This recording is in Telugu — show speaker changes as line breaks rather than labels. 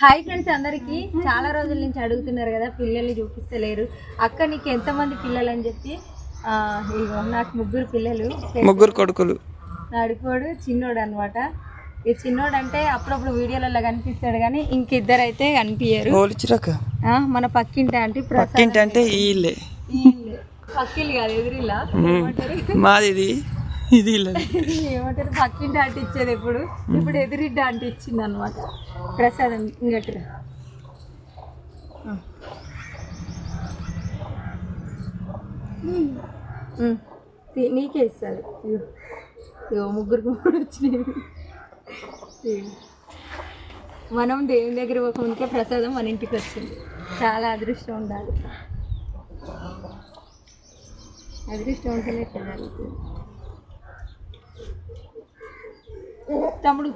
హాయ్ ఫ్రెండ్స్, అందరికీ చాలా రోజుల నుంచి అడుగుతున్నారు కదా పిల్లల్ని చూపిస్తలేరు. అక్క నీకు ఎంతమంది పిల్లలు అని చెప్పి నాకు ముగ్గురు పిల్లలు,
ముగ్గురు కొడుకులు.
నడుకోడు చిన్నోడు అనమాట. ఈ చిన్నోడు అంటే అప్పుడప్పుడు వీడియోలలో కనిపిస్తాడు కానీ ఇంకిద్దరు అయితే కనిపించరు. మన పక్కింటి అంటే
పక్కింటి అంటే వీళ్ళే,
పక్కిల్లు కాదు ఎదురిల్లా
మాది ఇది
ఏమంటారు పక్కింటి అంటే ఇచ్చేది ఇప్పుడు ఎదురింటి అంటే ఇచ్చింది అనమాట. ప్రసాదం ఇంకటి నీకే ఇస్తుంది. ముగ్గురికి వచ్చినాయి. మనం దేవుని దగ్గర ఒక ముందుకే ప్రసాదం మన ఇంటికి వచ్చింది. చాలా అదృష్టం ఉండాలి. అదృష్టం ఉంటేనే జరుగుతుంది. తమ్ముడు